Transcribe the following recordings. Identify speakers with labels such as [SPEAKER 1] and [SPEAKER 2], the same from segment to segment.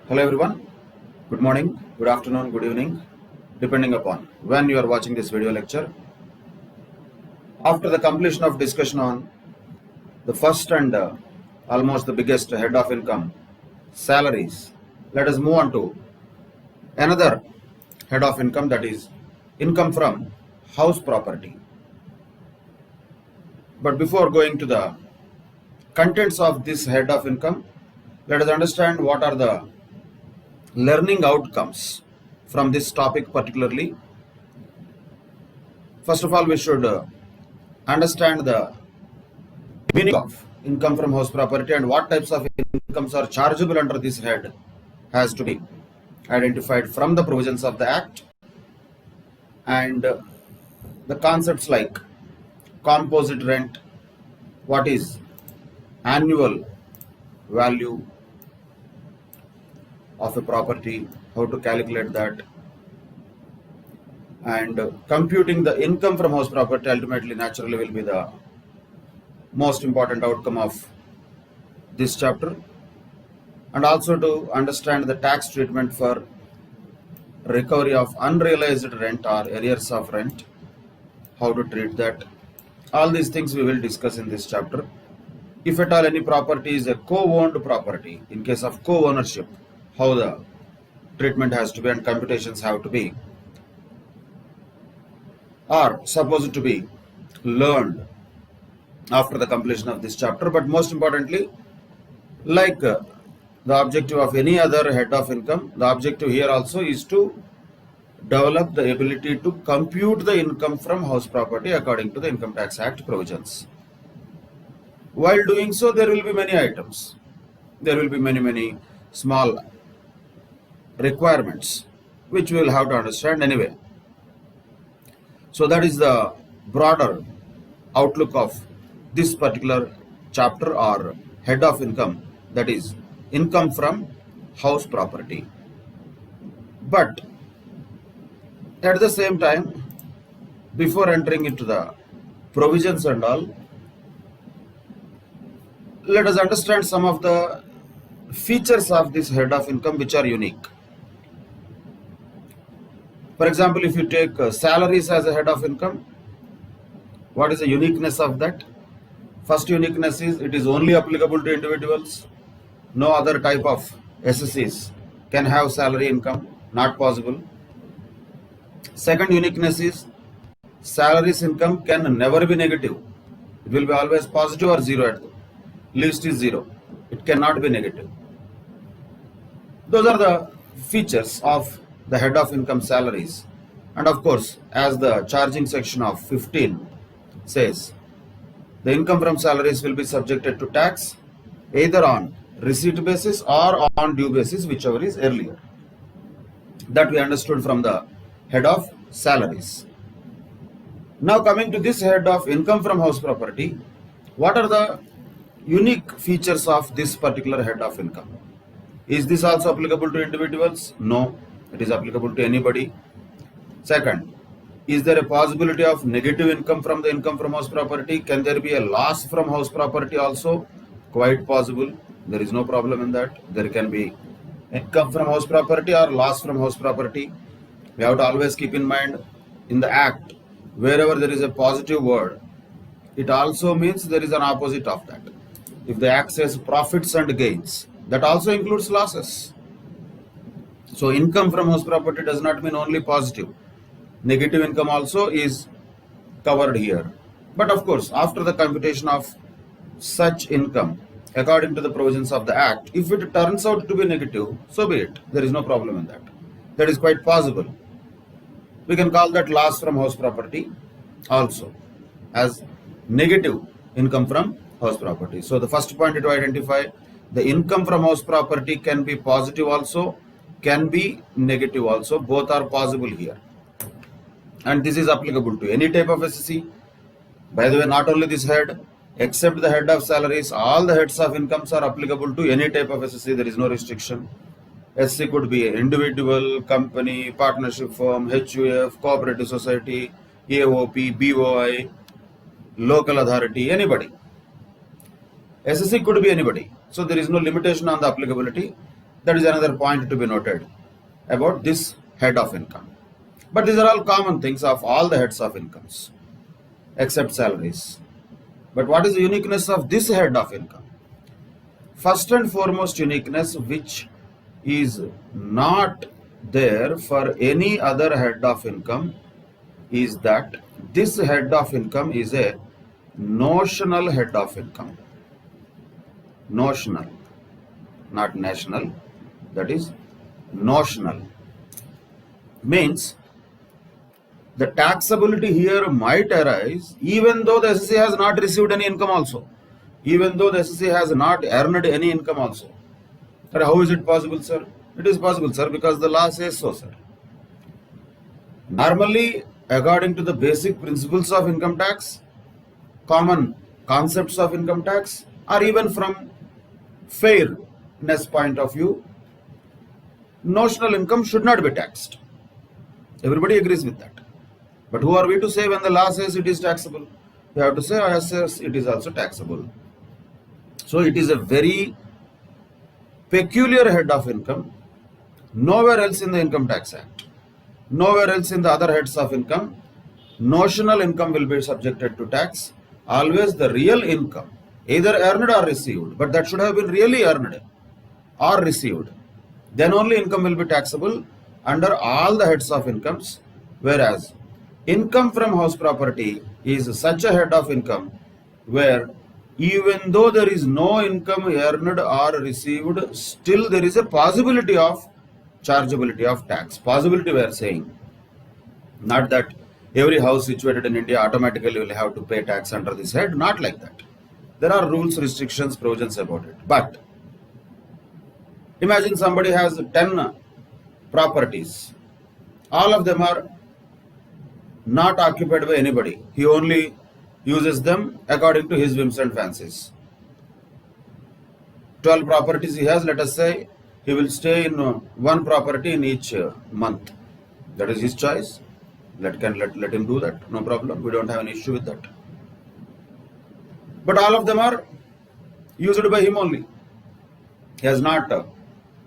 [SPEAKER 1] Hello everyone, good morning, good afternoon, good evening, depending upon when you are watching this video lecture. After the completion of discussion on the first and almost the biggest head of income, salaries, let us move on to another head of income, that is income from house property. But before going to the contents of this head of income, let us understand what are the learning outcomes from this topic particularly. First of all, we should understand the meaning of income from house property and what types of incomes are chargeable under this head has to be identified from the provisions of the Act, and the concepts like composite rent, what is annual value of a property, how to calculate that, and computing the income from house property ultimately naturally will be the most important outcome of this chapter, and also to understand the tax treatment for recovery of unrealized rent or arrears of rent, how to treat that. All these things we will discuss in this chapter. If at all any property is a co-owned property, in case of co-ownership, how the treatment has to be and computations have to be, are supposed to be learned after the completion of this chapter. But most importantly, like the objective of any other head of income, the objective here also is to develop the ability to compute the income from house property according to the Income Tax Act provisions. While doing so, there will be many items. There will be many small requirements which we will have to understand anyway. So that is the broader outlook of this particular chapter or head of income, that is income from house property. But at the same time, before entering into the provisions and all, let us understand some of the features of this head of income which are unique. For example, if you take salaries as a head of income, what is the uniqueness of that? First uniqueness is it is only applicable to individuals. No other type of SSCs can have salary income, not possible. Second uniqueness is salaries income can never be negative. It will be always positive or zero, at least is zero. It cannot be negative. Those are the features of the head of income, salaries. And of course, as the charging section of 15 says, the income from salaries will be subjected to tax either on receipt basis or on due basis, whichever is earlier. That we understood from the head of salaries. Now coming to this head of income from house property, what are the unique features of this particular head of income? Is this also applicable to individuals? No, it is applicable to anybody. Second, is there a possibility of negative income from the income from house property? Can there be a loss from house property also? Quite possible. There is no problem in that. There can be income from house property or loss from house property. We have to always keep in mind, in the Act, wherever there is a positive word, it also means there is an opposite of that. If the Act says profits and gains, that also includes losses. So income from house property does not mean only positive. Negative income also is covered here. But of course, after the computation of such income, according to the provisions of the Act, if it turns out to be negative, so be it. There is no problem in that. That is quite possible. We can call that loss from house property also as negative income from house property. So the first point to identify, the income from house property can be positive also, can be negative also. Both are possible here. And this is applicable to any type of SSC. By the way, not only this head, except the head of salaries, all the heads of incomes are applicable to any type of SSC. There is no restriction. SC could be an individual, company, partnership firm, HUF, cooperative society, AOP, BOI, local authority, anybody. SSC could be anybody. So there is no limitation on the applicability. That is another point to be noted about this head of income. But these are all common things of all the heads of incomes, except salaries. But what is the uniqueness of this head of income? First and foremost uniqueness, which is not there for any other head of income, is that this head of income is a notional head of income. Notional, not national, that is notional. Means the taxability here might arise even though the SSC has not received any income also, even though the SSC has not earned any income also. Sir, how is it possible, sir? It is possible, sir, because the law says so, sir. Normally, according to the basic principles of income tax, common concepts of income tax, or even from fairness point of view, notional income should not be taxed. Everybody agrees with that. But who are we to say when the law says it is taxable? We have to say, yes, it is also taxable. So it is a very peculiar head of income. Nowhere else in the Income Tax Act, nowhere else in the other heads of income, notional income will be subjected to tax. Always the real income, either earned or received, but that should have been really earned or received. Then only income will be taxable under all the heads of incomes, whereas income from house property is such a head of income where even though there is no income earned or received, still there is a possibility of chargeability of tax. Possibility we are saying. Not that every house situated in India automatically will have to pay tax under this head. Not like that. There are rules, restrictions, provisions about it. But imagine somebody has 10 properties. All of them are not occupied by anybody. He only uses them according to his whims and fancies. 12 properties he has, let us say, he will stay in one property in each month. That is his choice. Let him do that. No problem. We don't have an issue with that. But all of them are used by him only. He has not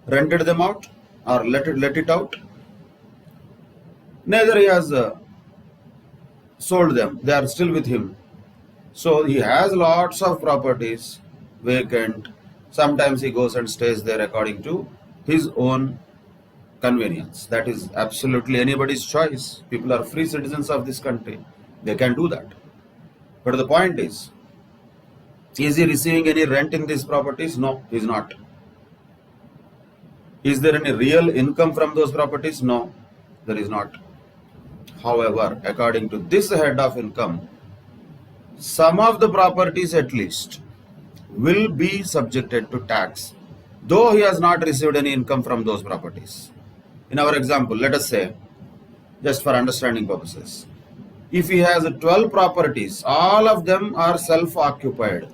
[SPEAKER 1] rented them out or let it out. Neither he has sold them. They are still with him. So he has lots of properties vacant. Sometimes he goes and stays there according to his own convenience. That is absolutely anybody's choice. People are free citizens of this country. They can do that. But the point is he receiving any rent in these properties? No, he is not. Is there any real income from those properties? No, there is not. However, according to this head of income, some of the properties at least will be subjected to tax, though he has not received any income from those properties. In our example, let us say, just for understanding purposes, if he has 12 properties, all of them are self-occupied.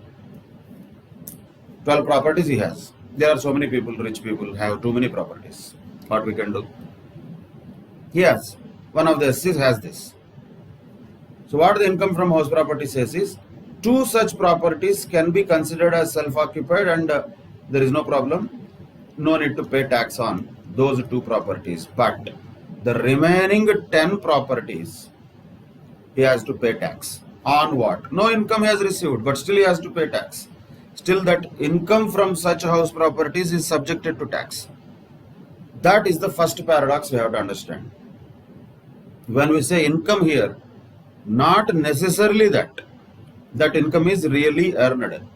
[SPEAKER 1] 12 properties he has. There are so many people, rich people, have too many properties. What we can do? He has. One of the SCs has this. So what the income from house property says is, 2 such properties can be considered as self-occupied and there is no problem. No need to pay tax on those 2 properties. But the remaining 10 properties, he has to pay tax. On what? No income he has received, but still he has to pay tax. Still that income from such house properties is subjected to tax. That is the first paradox we have to understand. When we say income here, not necessarily that income is really earned.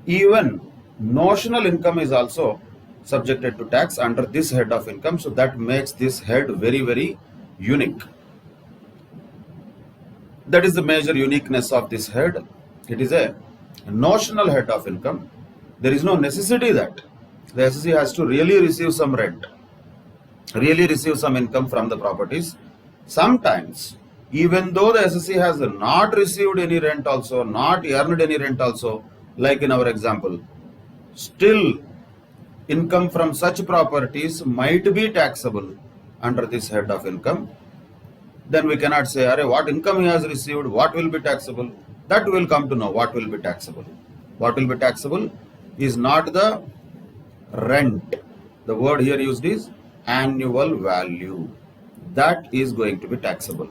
[SPEAKER 1] Even notional income is also subjected to tax under this head of income. So that makes this head very, very unique. That is the major uniqueness of this head. It is a notional head of income. There is no necessity that the SSC has to really receive some rent, really receive some income from the properties. Sometimes, even though the SSC has not received any rent also, not earned any rent also, like in our example, still income from such properties might be taxable under this head of income. Then we cannot say, what income he has received, what will be taxable? That will come to know what will be taxable. What will be taxable is not the rent, The word here used is annual value. That is going to be taxable.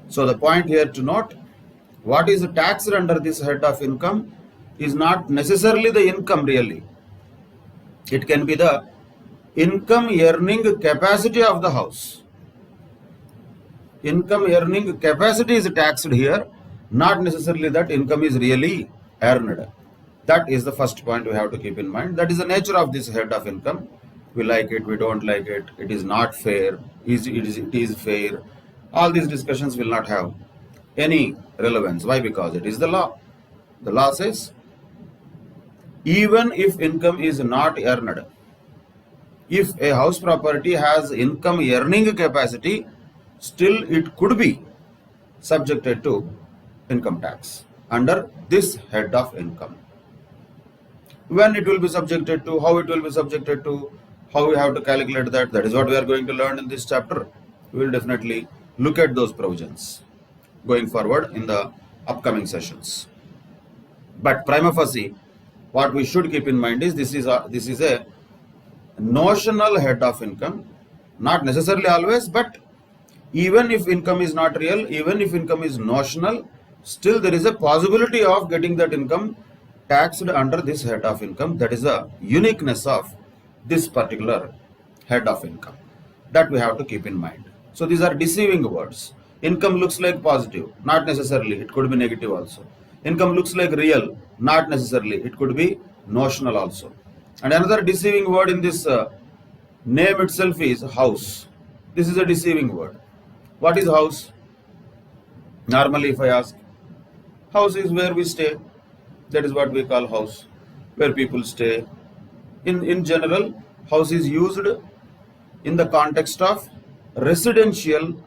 [SPEAKER 1] So the point here to note, what is taxed under this head of income is not necessarily the income really. It can be the income earning capacity of the house. Income earning capacity is taxed here, not necessarily that income is really earned. That is the first point we have to keep in mind. That is the nature of this head of income. We like it, we don't like it, it is not fair, it is fair. All these discussions will not have any relevance. Why? Because it is the law. The law says, even if income is not earned, if a house property has income earning capacity, still it could be subjected to income tax under this head of income. When it will be subjected to, how it will be subjected to, how we have to calculate that, that is what we are going to learn in this chapter. We will definitely look at those provisions going forward in the upcoming sessions. But prima facie, what we should keep in mind is this is a notional head of income, not necessarily always, but even if income is not real, even if income is notional, still there is a possibility of getting that income taxed under this head of income. That is the uniqueness of this particular head of income that we have to keep in mind. So these are deceiving words. Income looks like positive, not necessarily, it could be negative also. Income looks like real, not necessarily, it could be notional also. And another deceiving word in this name itself is house. This is a deceiving word. What is house? Normally if I ask, house is where we stay. That is what we call house, where people stay. In general, house is used in the context of residential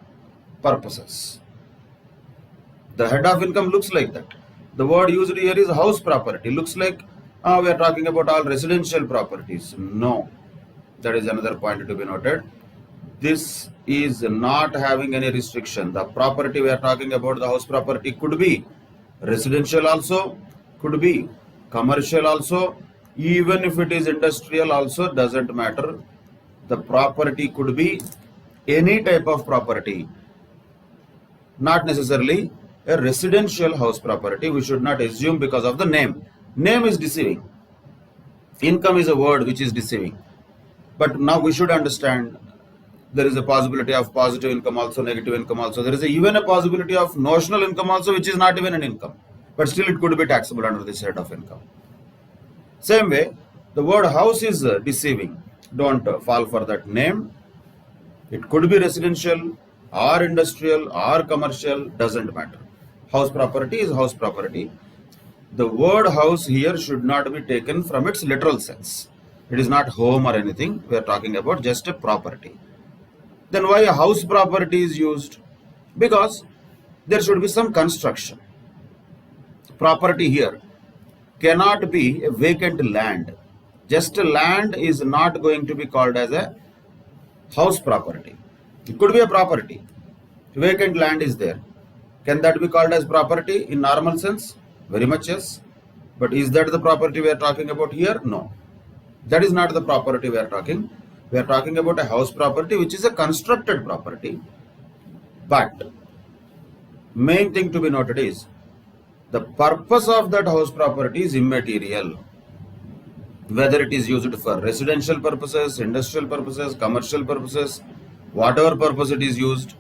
[SPEAKER 1] purposes. The head of income looks like that. The word used here is house property. Looks like we are talking about all residential properties. No, that is another point to be noted. This is not having any restriction. The property we are talking about, the house property, could be residential also, could be commercial also, even if it is industrial also, doesn't matter. The property could be any type of property, not necessarily a residential house property. We should not assume because of the name. Name is deceiving. Income is a word which is deceiving. But now we should understand there is a possibility of positive income also, negative income also. There is even a possibility of notional income also, which is not even an income. But still it could be taxable under this head of income. Same way, the word house is deceiving. Don't fall for that name. It could be residential or industrial or commercial, doesn't matter. House property is house property. The word house here should not be taken from its literal sense. It is not home or anything. We are talking about just a property. Then why a house property is used? Because there should be some construction. Property here cannot be a vacant land. Just a land is not going to be called as a house property. It could be a property. Vacant land is there. Can that be called as property in normal sense? Very much yes. But is that the property we are talking about here? No. That is not the property we are talking. We are talking about a house property which is a constructed property. But main thing to be noted is the purpose of that house property is immaterial. Whether it is used for residential purposes, industrial purposes, commercial purposes, whatever purpose it is used,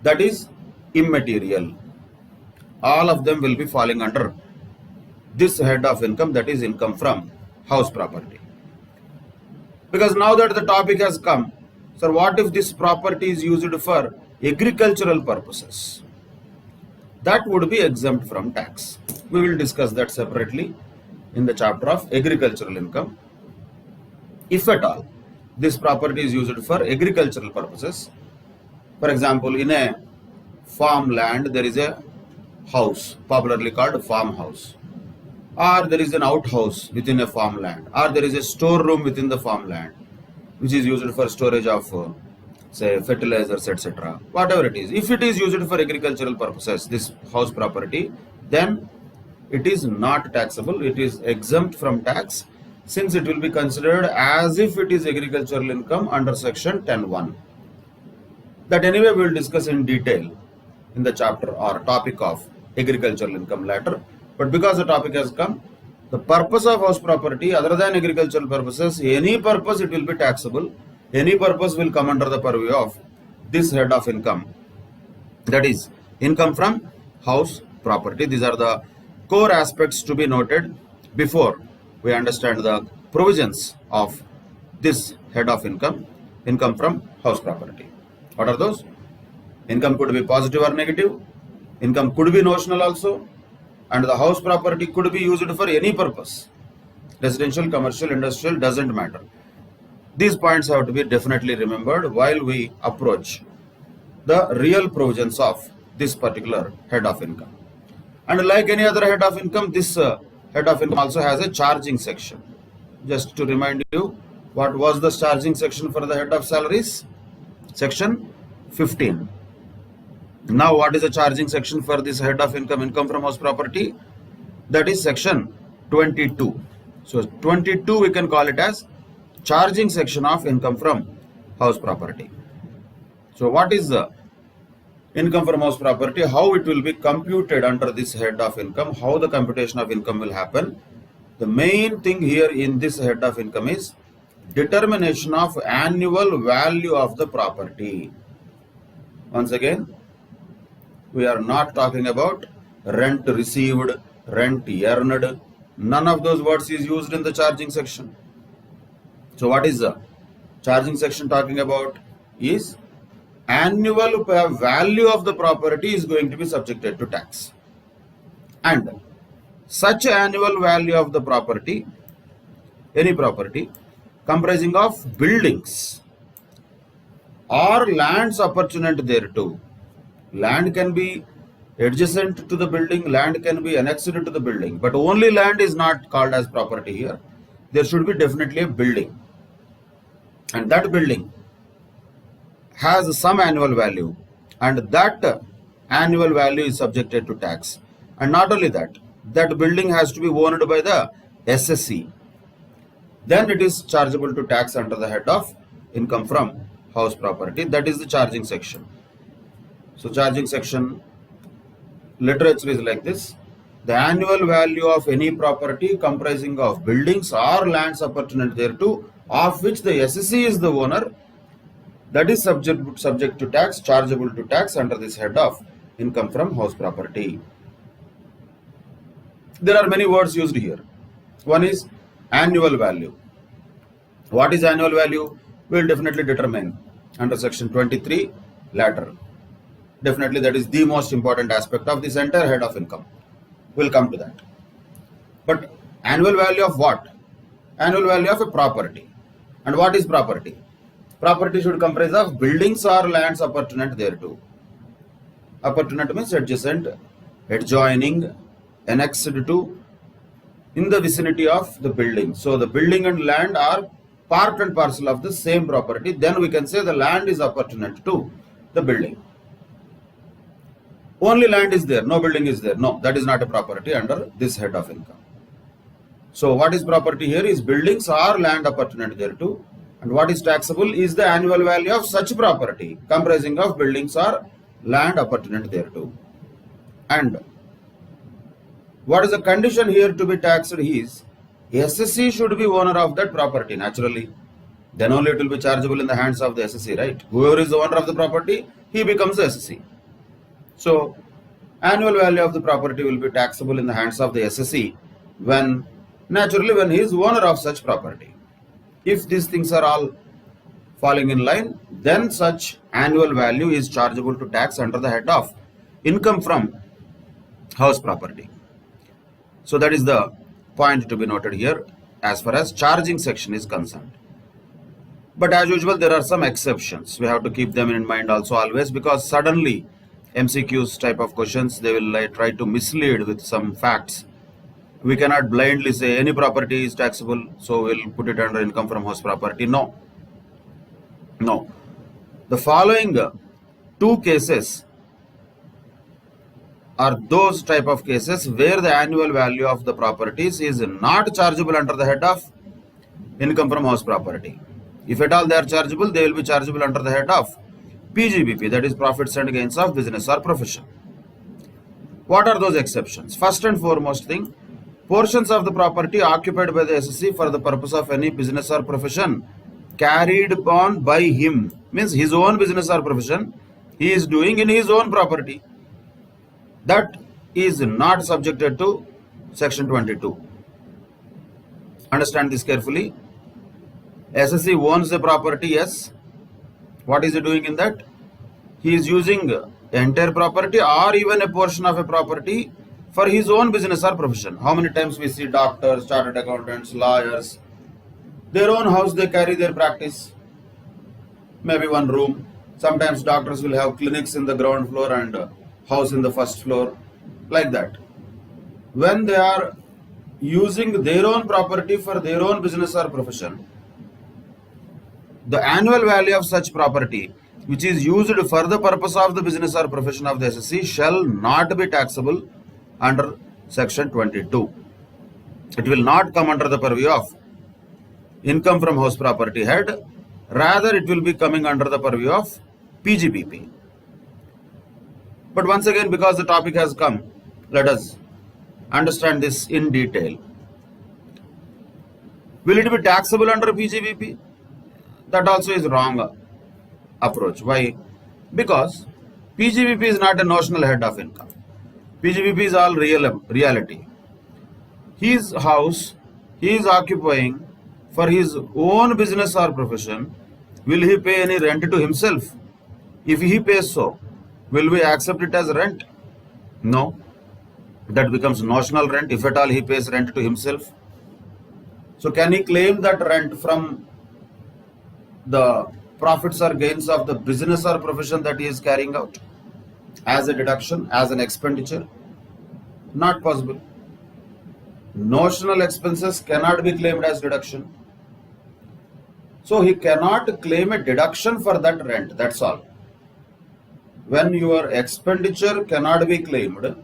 [SPEAKER 1] that is immaterial. All of them will be falling under this head of income, that is income from house property. Because now that the topic has come, sir, what if this property is used for agricultural purposes? That would be exempt from tax. We will discuss that separately in the chapter of agricultural income. If at all this property is used for agricultural purposes, for example, in a farmland there is a house popularly called farmhouse, or there is an outhouse within a farmland, or there is a storeroom within the farmland which is used for storage of say fertilizers, etc. Whatever it is, if it is used for agricultural purposes, this house property, then it is not taxable. It is exempt from tax since it will be considered as if it is agricultural income under section 10(1). That anyway we will discuss in detail in the chapter or topic of agricultural income later. But because the topic has come, the purpose of house property other than agricultural purposes, any purpose it will be taxable, any purpose will come under the purview of this head of income, that is income from house property. These are the core aspects to be noted before we understand the provisions of this head of income, income from house property. What are those? Income could be positive or negative, income could be notional also, and the house property could be used for any purpose. Residential, commercial, industrial, doesn't matter. These points have to be definitely remembered while we approach the real provisions of this particular head of income. And like any other head of income, this head of income also has a charging section. Just to remind you, what was the charging section for the head of salaries? Section 15. Now what is the charging section for this head of income, income from house property? That is section 22. So 22 we can call it as charging section of income from house property. So what is the income from house property? How it will be computed under this head of income? How the computation of income will happen? The main thing here in this head of income is determination of annual value of the property. Once again, we are not talking about rent received, rent earned. None of those words is used in the charging section. So what is the charging section talking about? Is annual value of the property is going to be subjected to tax. And such annual value of the property, any property comprising of buildings or lands appertinent thereto. Land can be adjacent to the building, land can be annexed to the building, but only land is not called as property here. There should be definitely a building, and that building has some annual value, and that annual value is subjected to tax. And not only that, that building has to be owned by the SSC. Then it is chargeable to tax under the head of income from house property. That is the charging section. So charging section literature is like this: the annual value of any property comprising of buildings or lands appertinent thereto, of which the SSC is the owner, that is subject to tax, chargeable to tax under this head of income from house property. There are many words used here. One is annual value. What is annual value? We will definitely determine under section 23 later. Definitely that is the most important aspect of this entire head of income. We'll come to that. But annual value of what? Annual value of a property. And what is property? Property should comprise of buildings or lands appertinent thereto. Appertinent means adjacent, adjoining, annexed to, in the vicinity of the building. So the building and land are part and parcel of the same property. Then we can say the land is appertinent to the building. Only land is there, no building is there. No, that is not a property under this head of income. So what is property here is buildings or land appertinent thereto. And what is taxable is the annual value of such property comprising of buildings or land appertinent thereto. And what is the condition here to be taxed is SSC should be owner of that property naturally. Then only it will be chargeable in the hands of the SSC, right? Whoever is the owner of the property, he becomes the SSC. So annual value of the property will be taxable in the hands of the SSC when he is owner of such property. If these things are all falling in line, then such annual value is chargeable to tax under the head of income from house property. So that is the point to be noted here as far as charging section is concerned. But as usual, there are some exceptions. We have to keep them in mind also always, because suddenly MCQs type of questions, they will try to mislead with some facts. We cannot blindly say any property is taxable, so we'll put it under income from house property. No. The following two cases are those type of cases where the annual value of the properties is not chargeable under the head of income from house property. If at all they are chargeable, they will be chargeable under the head of PGBP, that is profits and gains of business or profession. What are those exceptions? First and foremost thing, portions of the property occupied by the SSC for the purpose of any business or profession carried on by him, means his own business or profession he is doing in his own property, that is not subjected to section 22. Understand this carefully. SSC owns the property, yes. What is he doing in that? He is using entire property or even a portion of a property for his own business or profession. How many times we see doctors, chartered accountants, lawyers, their own house they carry their practice, maybe one room. Sometimes doctors will have clinics in the ground floor and house in the first floor, like that. When they are using their own property for their own business or profession, the annual value of such property which is used for the purpose of the business or profession of the SSC shall not be taxable under section 22. It will not come under the purview of income from house property head, rather it will be coming under the purview of PGBP. But once again, because the topic has come, let us understand this in detail. Will it be taxable under PGBP? That also is wrong approach. Why? Because PGBP is not a notional head of income. PGBP is all reality. His house he is occupying for his own business or profession. Will he pay any rent to himself? If he pays so, will we accept it as rent? No. That becomes notional rent if at all he pays rent to himself. So can he claim that rent from the profits or gains of the business or profession that he is carrying out as a deduction, as an expenditure? Not possible. Notional expenses cannot be claimed as deduction. So he cannot claim a deduction for that rent, that's all. When your expenditure cannot be claimed,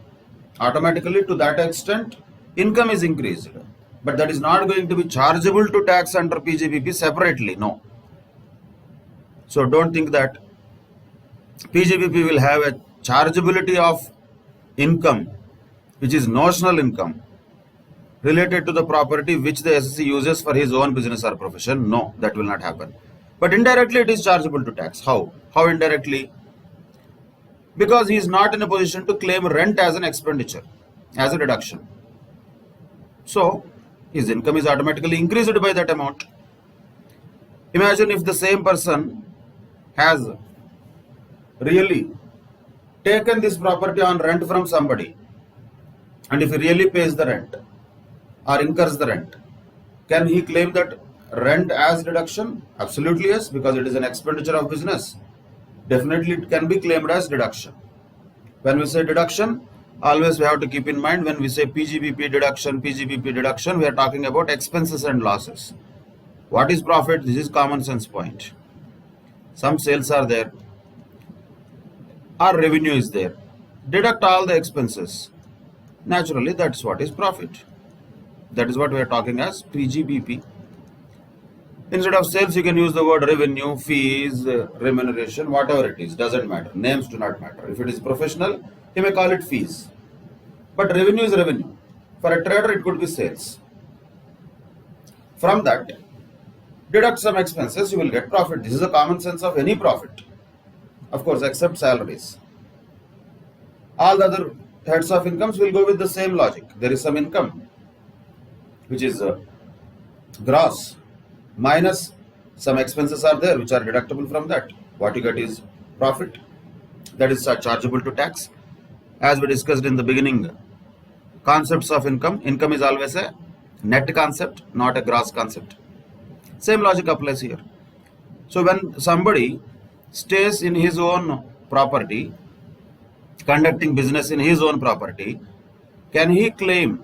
[SPEAKER 1] automatically to that extent income is increased. But that is not going to be chargeable to tax under PGBP separately, no. So don't think that PGBP will have a chargeability of income which is notional income related to the property which the SSC uses for his own business or profession. No, that will not happen. But indirectly it is chargeable to tax. How? How indirectly? Because he is not in a position to claim rent as an expenditure, as a deduction. So his income is automatically increased by that amount. Imagine if the same person has really taken this property on rent from somebody, and if he really pays the rent or incurs the rent, can he claim that rent as deduction? Absolutely yes, because it is an expenditure of business. Definitely it can be claimed as deduction. When we say deduction, always we have to keep in mind, when we say PGBP deduction, we are talking about expenses and losses. What is profit? This is common sense point. Some sales are there, or revenue is there. Deduct all the expenses. Naturally, that's what is profit. That is what we are talking as PGBP. Instead of sales, you can use the word revenue, fees, remuneration, whatever it is, doesn't matter. Names do not matter. If it is professional, you may call it fees. But revenue is revenue. For a trader, it could be sales. From that, deduct some expenses, you will get profit. This is the common sense of any profit. Of course, except salaries. All the other heads of incomes will go with the same logic. There is some income, which is gross, minus some expenses are there which are deductible from that. What you get is profit. That is chargeable to tax. As we discussed in the beginning, concepts of income. Income is always a net concept, not a gross concept. Same logic applies here. So when somebody stays in his own property, conducting business in his own property, can he claim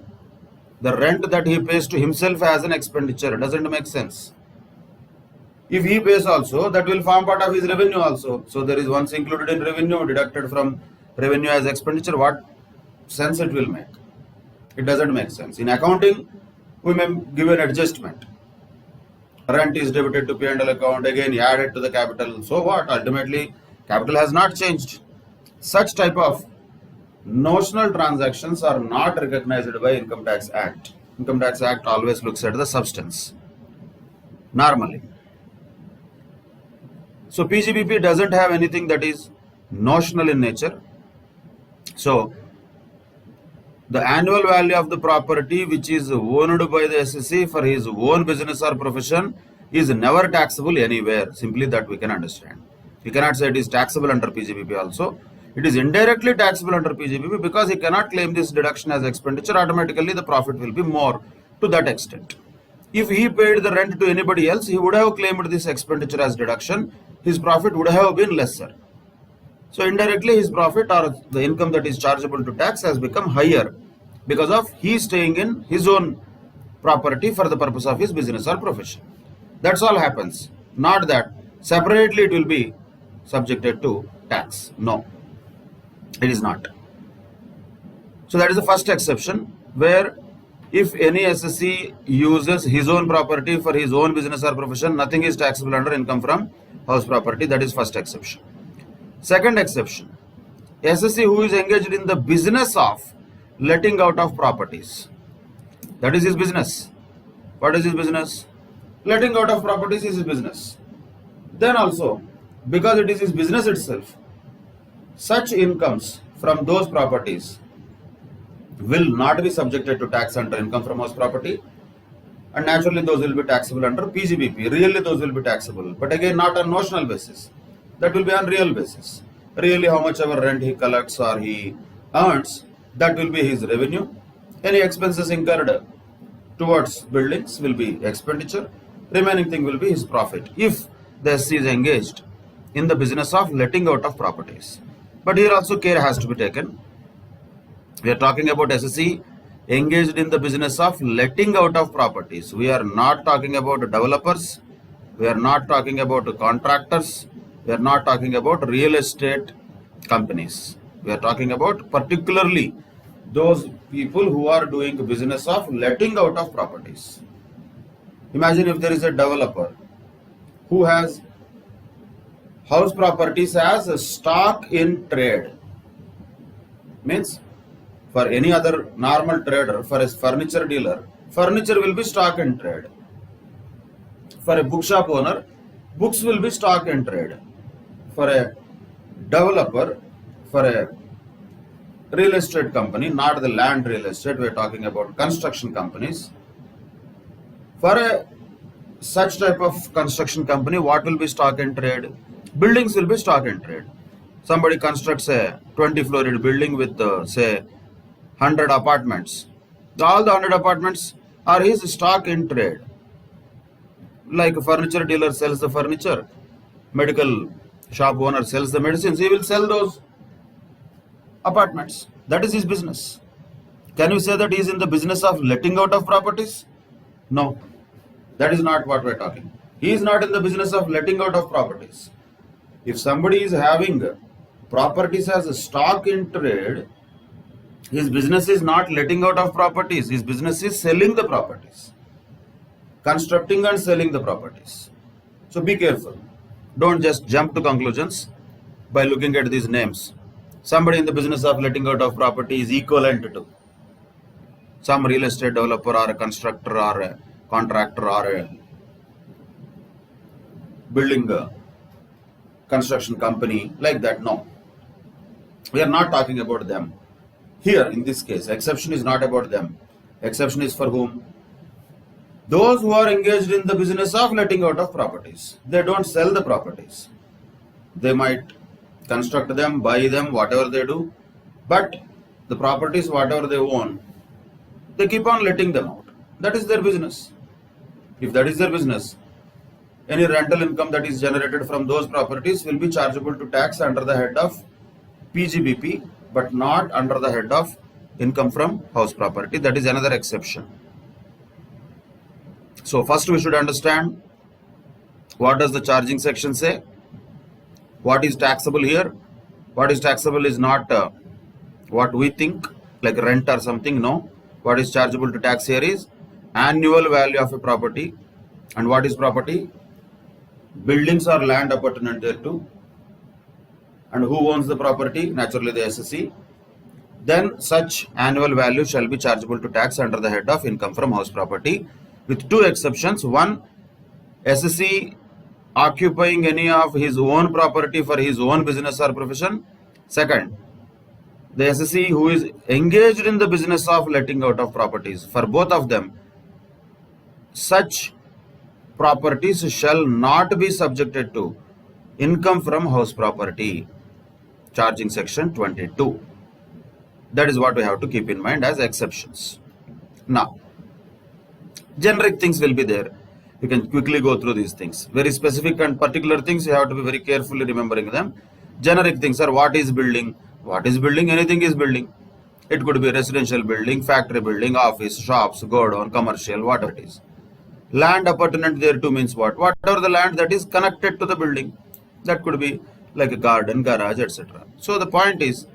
[SPEAKER 1] the rent that he pays to himself as an expenditure? Doesn't make sense. If he pays also, that will form part of his revenue also. So there is once included in revenue, deducted from revenue as expenditure. What sense it will make? It doesn't make sense. In accounting, we may give an adjustment. rent is debited to P&L account, again added to the capital. So what? Ultimately, capital has not changed. Such type of notional transactions are not recognized by Income Tax Act. Income Tax Act always looks at the substance, normally. So PGBP doesn't have anything that is notional in nature. So the annual value of the property which is owned by the SSC for his own business or profession is never taxable anywhere. Simply that we can understand. You cannot say it is taxable under PGBP also. It is indirectly taxable under PGBP because he cannot claim this deduction as expenditure. Automatically the profit will be more to that extent. If he paid the rent to anybody else, he would have claimed this expenditure as deduction. His profit would have been lesser. So indirectly his profit or the income that is chargeable to tax has become higher because of he staying in his own property for the purpose of his business or profession. That's all happens. Not that separately it will be subjected to tax. No, it is not. So that is the first exception, where if any SSC uses his own property for his own business or profession, nothing is taxable under income from house property. That is first exception. Second exception, SSC who is engaged in the business of letting out of properties. That is his business. What is his business? Letting out of properties is his business. Then also, because it is his business itself, such incomes from those properties will not be subjected to tax under income from house property, and naturally those will be taxable under PGBP. Really those will be taxable, but again not on notional basis. That will be on real basis. Really how much ever rent he collects or he earns, that will be his revenue. Any expenses incurred towards buildings will be expenditure. Remaining thing will be his profit if the SC is engaged in the business of letting out of properties. But here also care has to be taken. We are talking about SSC engaged in the business of letting out of properties. We are not talking about developers. We are not talking about contractors. We are not talking about real estate companies. We are talking about particularly those people who are doing business of letting out of properties. Imagine if there is a developer who has house properties as a stock in trade. Means for any other normal trader, for a furniture dealer, furniture will be stock in trade. For a bookshop owner, books will be stock in trade. For a developer, for a real estate company, not the land real estate, we are talking about construction companies. For a such type of construction company, what will be stock in trade? Buildings will be stock in trade. Somebody constructs a 20-floored building with say 100 apartments. All the 100 apartments are his stock in trade. Like a furniture dealer sells the furniture, medical shop owner sells the medicines, he will sell those apartments. That is his business. Can you say that he is in the business of letting out of properties? No, that is not what we are talking. He is not in the business of letting out of properties. If somebody is having properties as a stock in trade, his business is not letting out of properties. His business is selling the properties, constructing and selling the properties. So be careful. Don't just jump to conclusions by looking at these names. Somebody in the business of letting out of property is equivalent to some real estate developer or a constructor or a contractor or a building construction company like that. No, we are not talking about them. Here in this case, exception is not about them. Exception is for whom? Those who are engaged in the business of letting out of properties. They don't sell the properties. They might construct them, buy them, whatever they do. But the properties, whatever they own, they keep on letting them out. That is their business. If that is their business, any rental income that is generated from those properties will be chargeable to tax under the head of PGBP, but not under the head of income from house property. That is another exception. So first we should understand, what does the charging section say? What is taxable here? What is taxable is not what we think, like rent or something. No. What is chargeable to tax here is annual value of a property And what is property? Buildings or land appurtenant thereto. And who owns the property? Naturally the SSE. Then such annual value shall be chargeable to tax under the head of income from house property, with two exceptions. One, SSE occupying any of his own property for his own business or profession. Second, the SSE who is engaged in the business of letting out of properties. For both of them, such properties shall not be subjected to income from house property, charging section 22. That is what we have to keep in mind as exceptions. Now, generic things will be there. You can quickly go through these things. Very specific and particular things, you have to be very carefully remembering them. Generic things are what is building? What is building? Anything is building. It could be residential building, factory building, office, shops, godown, commercial, whatever it is. Land appurtenant thereto means what? Whatever the land that is connected to the building. That could be like a garden, garage, etc. So the point is,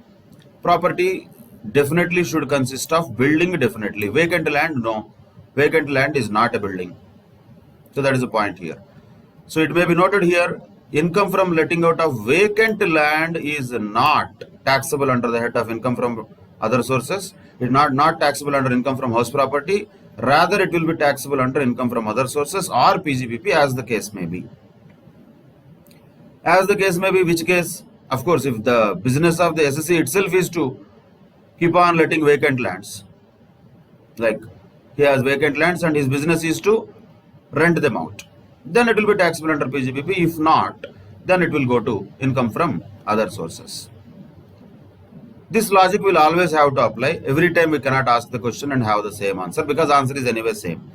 [SPEAKER 1] property definitely should consist of building, definitely. Vacant land, no. Vacant land is not a building. So that is the point here. So it may be noted here, income from letting out of vacant land is not taxable under the head of income from other sources. It is not taxable under income from house property. Rather, it will be taxable under income from other sources or PGBP, as the case may be. As the case may be, which case? Of course, if the business of the SSE itself is to keep on letting vacant lands, like he has vacant lands and his business is to rent them out, then it will be taxable under PGBP. If not, then it will go to income from other sources. This logic will always have to apply. Every time we cannot ask the question and have the same answer, because answer is anyway same.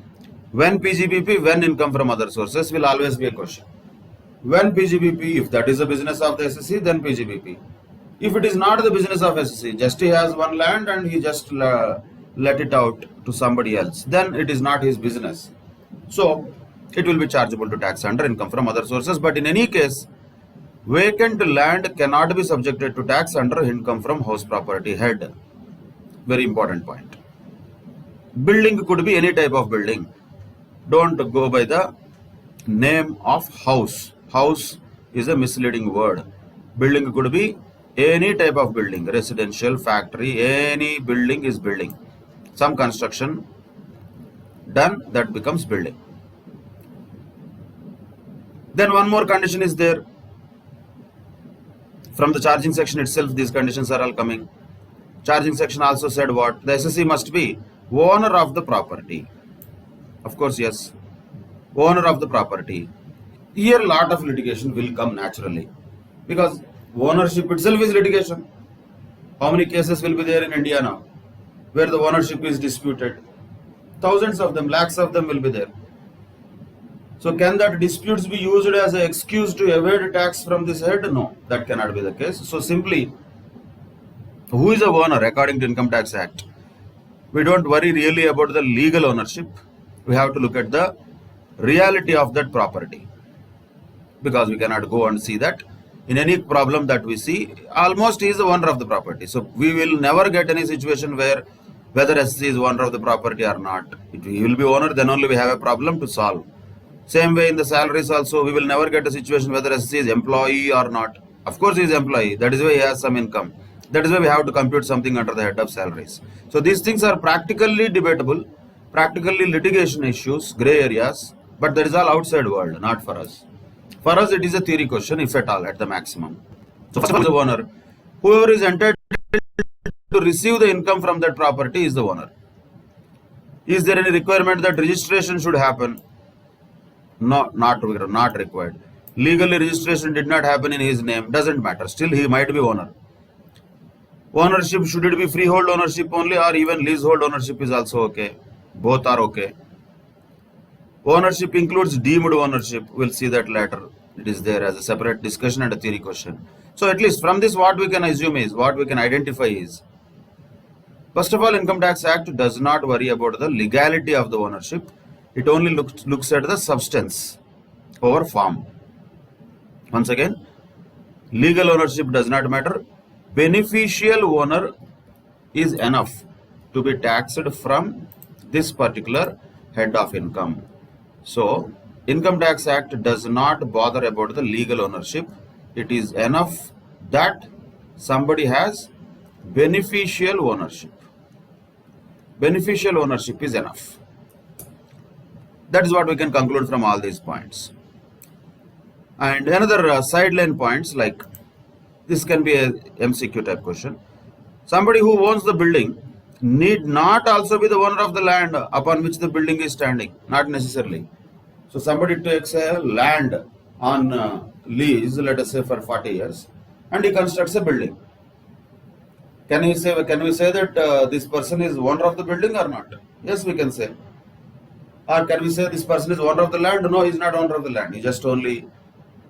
[SPEAKER 1] When PGBP, when income from other sources will always be a question. When PGBP, if that is the business of the SSE, then PGBP. If it is not the business of SSE, just he has one land and he just let it out to somebody else, then it is not his business. So it will be chargeable to tax under income from other sources. But in any case, vacant land cannot be subjected to tax under income from house property head. Very important point. Building could be any type of building. Don't go by the name of house. House is a misleading word. Building could be any type of building, residential, factory, any building is building. Some construction done, that becomes building. Then one more condition is there. From the charging section itself, these conditions are all coming. Charging section also said what? The SSE must be owner of the property. Of course, yes. Owner of the property. Here, lot of litigation will come naturally, because ownership itself is litigation. How many cases will be there in India now, where the ownership is disputed? Thousands of them, lakhs of them will be there. So can that disputes be used as an excuse to evade tax from this head? No, that cannot be the case. So simply, who is a owner according to Income Tax Act? We don't worry really about the legal ownership. We have to look at the reality of that property, because we cannot go and see that. In any problem that we see, almost he is the owner of the property. So we will never get any situation where whether SSE is owner of the property or not. If he will be owner, then only we have a problem to solve. Same way in the salaries also, we will never get a situation whether SSE is employee or not. Of course he is employee, that is why he has some income. That is why we have to compute something under the head of salaries. So these things are practically debatable, practically litigation issues, grey areas, but that is all outside world, not for us. For us, it is a theory question, if at all, at the maximum. So first of all, the owner. Whoever is entitled to receive the income from that property is the owner. Is there any requirement that registration should happen? No, not required. Legally, registration did not happen in his name. Doesn't matter. Still, he might be owner. Ownership, should it be freehold ownership only, or even leasehold ownership is also okay? Both are okay. Ownership includes deemed ownership. We'll see that later. It is there as a separate discussion and a theory question. So at least from this, what we can assume is, what we can identify is, first of all, Income Tax Act does not worry about the legality of the ownership. It only looks at the substance over form. Once again, legal ownership does not matter. Beneficial owner is enough to be taxed from this particular head of income. So Income Tax Act does not bother about the legal ownership. It is enough that somebody has beneficial ownership. Beneficial ownership is enough. That is what we can conclude from all these points. And another sideline points, like this can be a MCQ type question. Somebody who owns the building need not also be the owner of the land upon which the building is standing, not necessarily. So somebody takes a land on lease, let us say for 40 years, and he constructs a building. Can we say that this person is owner of the building or not? Yes, we can say. Or can we say this person is owner of the land? No, he is not owner of the land. He just only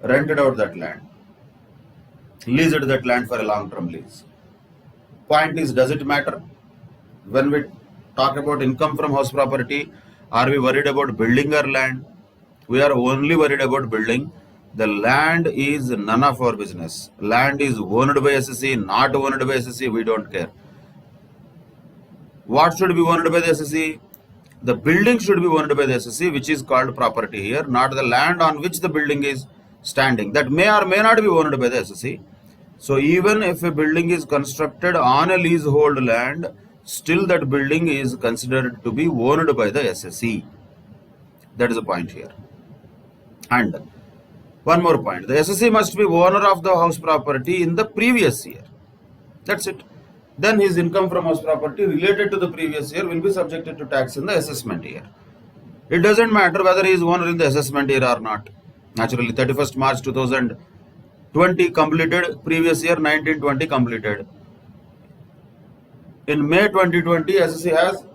[SPEAKER 1] rented out that land, leased that land for a long-term lease. Point is, does it matter? When we talk about income from house property, are we worried about building or land? We are only worried about building. The land is none of our business. Land is owned by SSC, not owned by SSC, we don't care. What should be owned by the SSC? The building should be owned by the SSC, which is called property here, not the land on which the building is standing. That may or may not be owned by the SSC. So even if a building is constructed on a leasehold land, still that building is considered to be owned by the SSC. That is the point here. And one more point, the SSC must be owner of the house property in the previous year. That's it. Then his income from house property related to the previous year will be subjected to tax in the assessment year. It doesn't matter whether he is owner in the assessment year or not. Naturally, 31st March 2020 completed, previous year 1920 completed. In May 2020, SSC has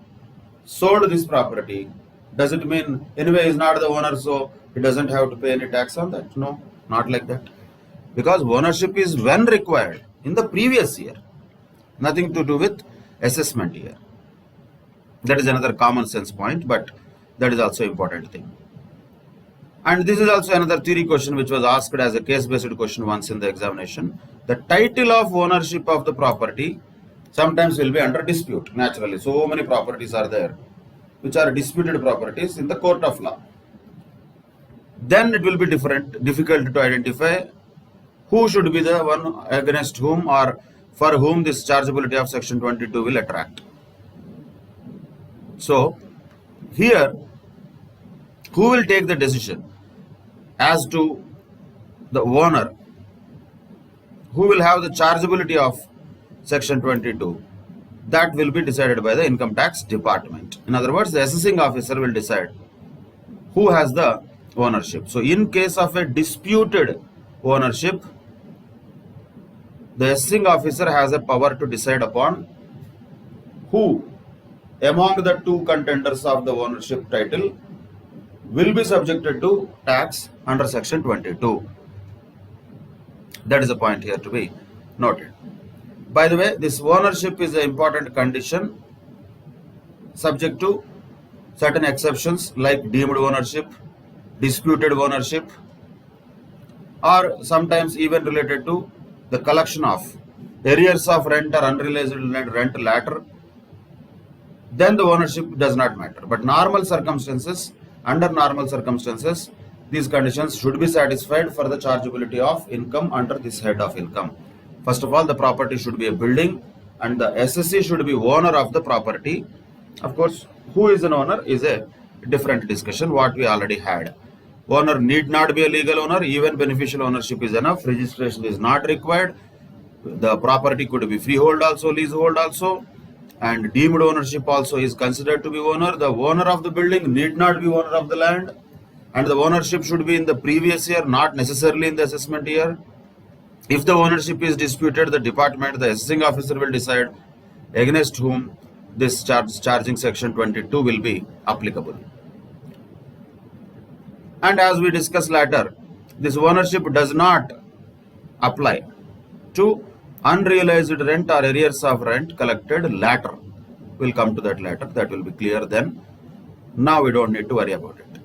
[SPEAKER 1] sold this property. Does it mean anyway he is not the owner, so he doesn't have to pay any tax on that? No, not like that. Because ownership is when required, in the previous year. Nothing to do with assessment year. That is another common sense point, but that is also important thing. And this is also another theory question which was asked as a case-based question once in the examination. The title of ownership of the property sometimes will be under dispute, naturally. So many properties are there which are disputed properties in the court of law. Then it will be difficult to identify who should be the one against whom or for whom this chargeability of section 22 will attract. So here, who will take the decision as to the owner? Who will have the chargeability of section 22? That will be decided by the income tax department. In other words, the assessing officer will decide who has the ownership. So in case of a disputed ownership, the assessing officer has a power to decide upon who among the two contenders of the ownership title will be subjected to tax under section 22. That is a point here to be noted. By the way, this ownership is an important condition subject to certain exceptions like deemed ownership, disputed ownership, or sometimes even related to the collection of arrears of rent or unrealized rent later. Then the ownership does not matter. But under normal circumstances, these conditions should be satisfied for the chargeability of income under this head of income. First of all, the property should be a building and the SSC should be owner of the property. Of course, who is an owner is a different discussion, what we already had. Owner need not be a legal owner, even beneficial ownership is enough, registration is not required. The property could be freehold also, leasehold also, and deemed ownership also is considered to be owner. The owner of the building need not be owner of the land, and the ownership should be in the previous year, not necessarily in the assessment year. If the ownership is disputed, the department, the assessing officer will decide against whom this charging section 22 will be applicable. And as we discussed later, this ownership does not apply to unrealized rent or arrears of rent collected later. We'll come to that later. That will be clear then. Now we don't need to worry about it.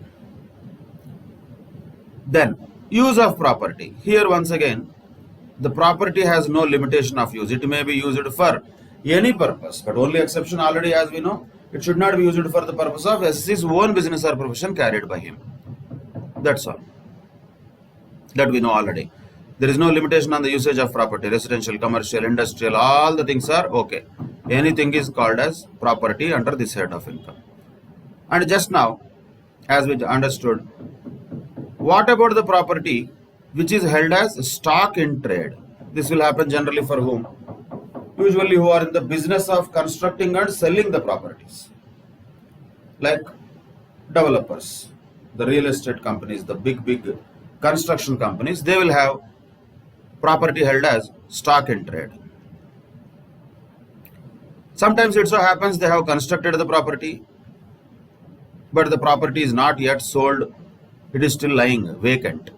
[SPEAKER 1] Then, use of property. Here once again, the property has no limitation of use. It may be used for any purpose, but only exception already as we know, it should not be used for the purpose of SSC's own business or profession carried by him. That's all. That we know already. There is no limitation on the usage of property, residential, commercial, industrial, all the things are okay. Anything is called as property under this head of income. And just now, as we understood, what about the property which is held as stock in trade? This will happen generally for whom? Usually who are in the business of constructing and selling the properties. Like developers, the real estate companies, the big construction companies, they will have property held as stock in trade. Sometimes it so happens they have constructed the property, but the property is not yet sold, it is still lying vacant.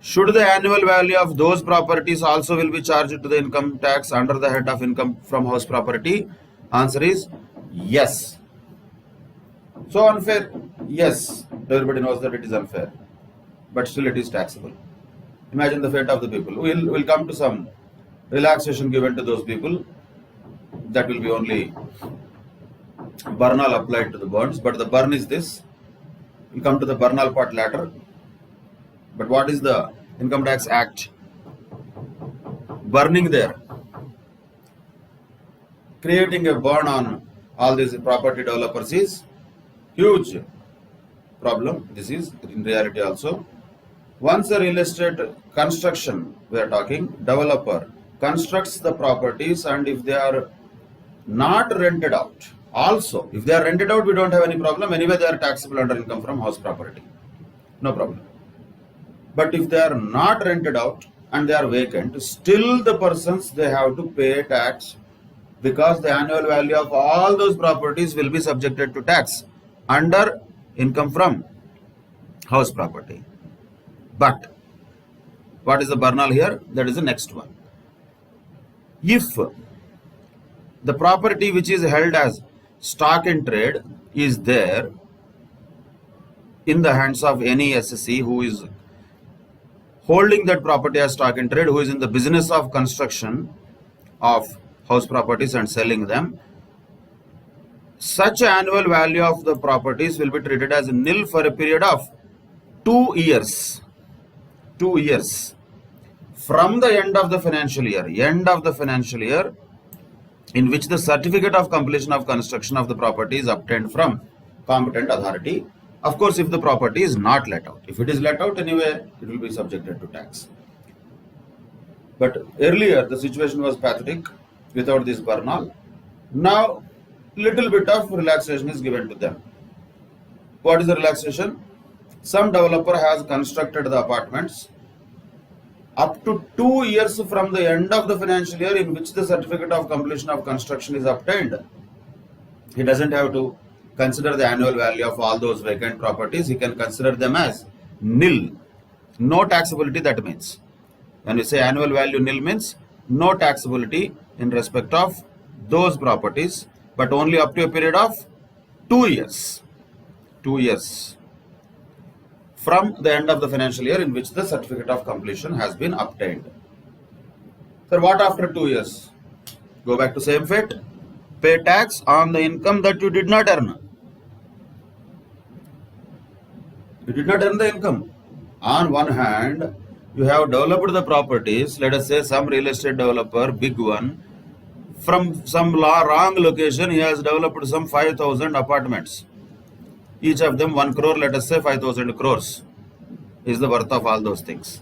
[SPEAKER 1] Should the annual value of those properties also will be charged to the income tax under the head of income from house property? Answer is yes. So unfair? Yes. Everybody knows that it is unfair, but still it is taxable. Imagine the fate of the people. We'll come to some relaxation given to those people. That will be only Bernal applied to the bonds, but the burn is this. We'll come to the Bernal part later. But what is the Income Tax Act? Burning there. Creating a burn on all these property developers is huge problem. This is in reality also. Once a real estate construction, we are talking, developer constructs the properties, and if they are not rented out, also, if they are rented out, we don't have any problem. Anyway, they are taxable under income from house property. No problem. But if they are not rented out and they are vacant, still the persons, they have to pay tax, because the annual value of all those properties will be subjected to tax under income from house property. But what is the Bernal here? That is the next one. If the property which is held as stock in trade is there in the hands of any SSE who is holding that property as stock in trade, who is in the business of construction of house properties and selling them, such annual value of the properties will be treated as nil for a period of 2 years. 2 years from the end of the financial year, in which the certificate of completion of construction of the property is obtained from competent authority. Of course, if the property is not let out. If it is let out, anyway, it will be subjected to tax. But earlier, the situation was pathetic without this Bernal. Now, little bit of relaxation is given to them. What is the relaxation? Some developer has constructed the apartments up to 2 years from the end of the financial year in which the certificate of completion of construction is obtained. He doesn't have to consider the annual value of all those vacant properties. He can consider them as nil. No taxability, that means. When we say annual value nil means no taxability in respect of those properties, but only up to a period of 2 years. 2 years from the end of the financial year in which the certificate of completion has been obtained. So what after 2 years? Go back to same fate. Pay tax on the income that you did not earn. You did not earn the income. On one hand, you have developed the properties, let us say some real estate developer, big one, from some wrong location, he has developed some 5,000 apartments. Each of them 1 crore, let us say 5,000 crores is the worth of all those things.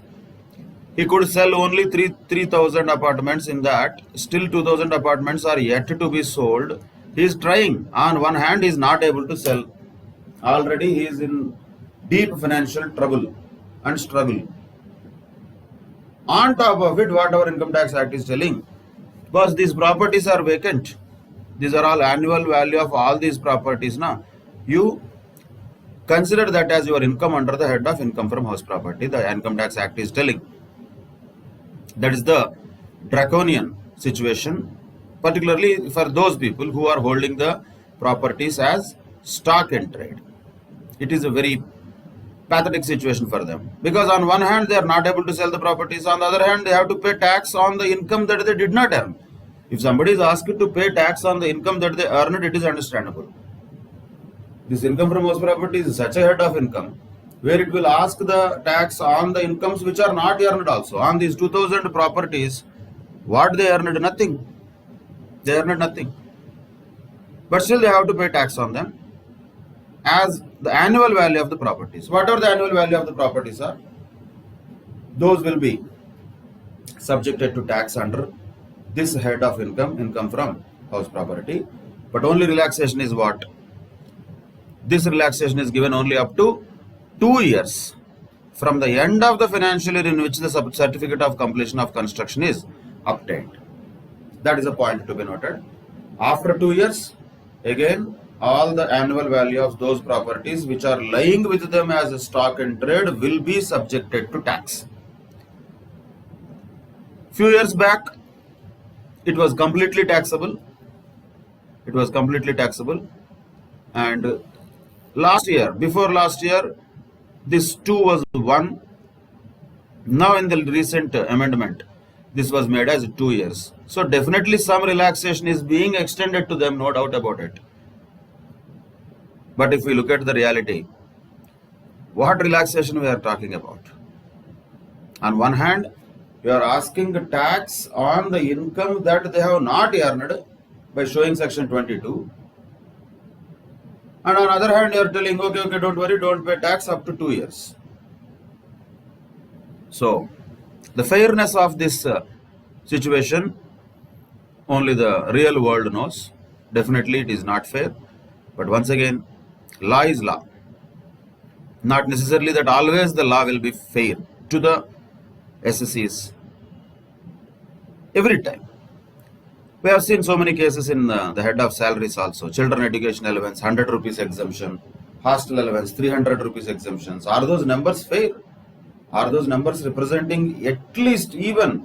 [SPEAKER 1] He could sell only 3,000 apartments in that. Still 2,000 apartments are yet to be sold. He is trying. On one hand, he is not able to sell. Already he is in deep financial trouble and struggle. On top of it, what our Income Tax Act is telling, because these properties are vacant. These are all annual value of all these properties. Now, you consider that as your income under the head of income from house property. The Income Tax Act is telling. That is the draconian situation, particularly for those people who are holding the properties as stock in trade. It is a very pathetic situation for them, because on one hand they are not able to sell the properties, on the other hand they have to pay tax on the income that they did not earn. If somebody is asked to pay tax on the income that they earned, it is understandable. This income from house property is such a head of income. where it will ask the tax on the incomes which are not earned also. On these 2000 properties, what they earned? Nothing. They earned nothing. But still they have to pay tax on them as the annual value of the properties. Whatever the annual value of the properties are, those will be subjected to tax under this head of income from house property. But only relaxation is what? This relaxation is given only up to 2 years from the end of the financial year in which the certificate of completion of construction is obtained. That is a point to be noted. After 2 years, again, all the annual value of those properties which are lying with them as a stock in trade will be subjected to tax. Few years back, it was completely taxable. It was completely taxable. And before last year, this 2 was 1. Now in the recent amendment, this was made as 2 years. So definitely some relaxation is being extended to them, no doubt about it. But if we look at the reality, what relaxation we are talking about? On one hand, you are asking tax on the income that they have not earned by showing section 22. And on the other hand, you are telling, okay, don't worry, don't pay tax up to 2 years. So, the fairness of this situation, only the real world knows. Definitely it is not fair. But once again, law is law. Not necessarily that always the law will be fair to the SSCs. Every time. We have seen so many cases in the head of salaries also. Children education allowance, 100 rupees exemption. Hostel allowance, 300 rupees exemptions. Are those numbers fair? Are those numbers representing at least even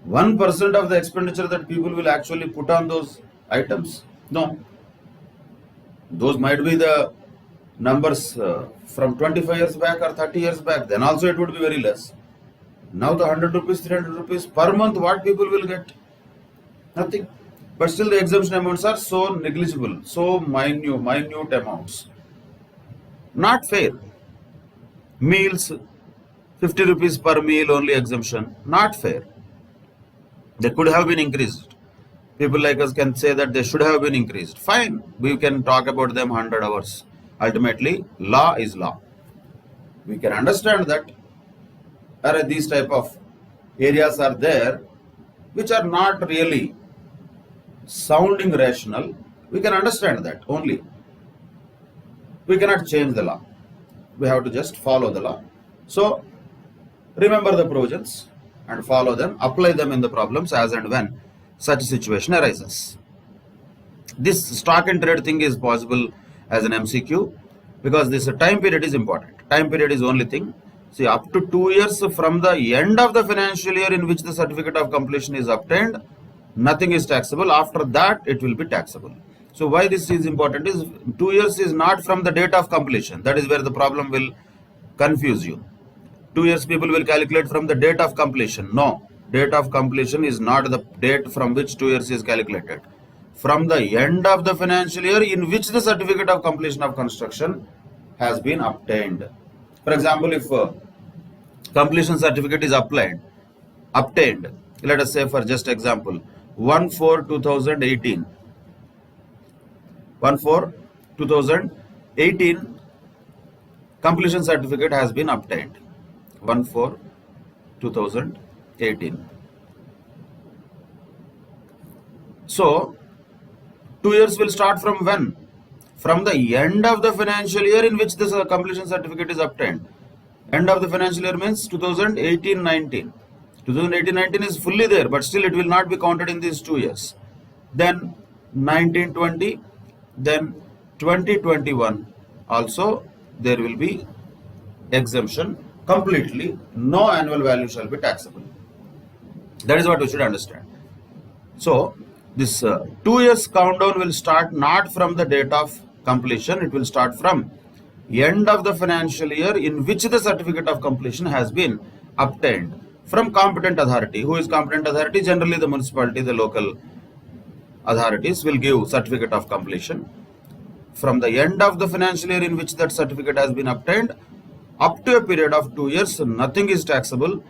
[SPEAKER 1] 1% of the expenditure that people will actually put on those items? No. Those might be the numbers from 25 years back or 30 years back. Then also it would be very less. Now the 100 rupees, 300 rupees per month, what people will get? Nothing. But still the exemption amounts are so negligible, so minute amounts. Not fair. Meals, 50 rupees per meal only exemption. Not fair. They could have been increased. People like us can say that they should have been increased. Fine. We can talk about them 100 hours. Ultimately, law is law. We can understand that these type of areas are there which are not really sounding rational. We can understand that only. We cannot change the law. We have to just follow the law. So, remember the provisions and follow them, apply them in the problems as and when such a situation arises. This stock and trade thing is possible as an MCQ because this time period is important. Time period is only thing. See, up to 2 years from the end of the financial year in which the certificate of completion is obtained, nothing is taxable. After that, it will be taxable. So why this is important is 2 years is not from the date of completion. That is where the problem will confuse you. 2 years people will calculate from the date of completion. No, date of completion is not the date from which 2 years is calculated. From the end of the financial year in which the certificate of completion of construction has been obtained. For example, if completion certificate is obtained, let us say for just example, 1/4/2018. 1/4/2018 completion certificate has been obtained. 1/4/2018. So, 2 years will start from when? From the end of the financial year in which this completion certificate is obtained. End of the financial year means 2018-19. 2018-19 is fully there, but still it will not be counted in these 2 years. Then 19-20, then 2021 also there will be exemption completely. No annual value shall be taxable. That is what we should understand. So this 2 years countdown will start not from the date of completion. It will start from end of the financial year in which the certificate of completion has been obtained from competent authority. Who is competent authority? Generally the municipality, the local authorities will give certificate of completion from the end of the financial year in which that certificate has been obtained Up to a period of 2 years, nothing is taxable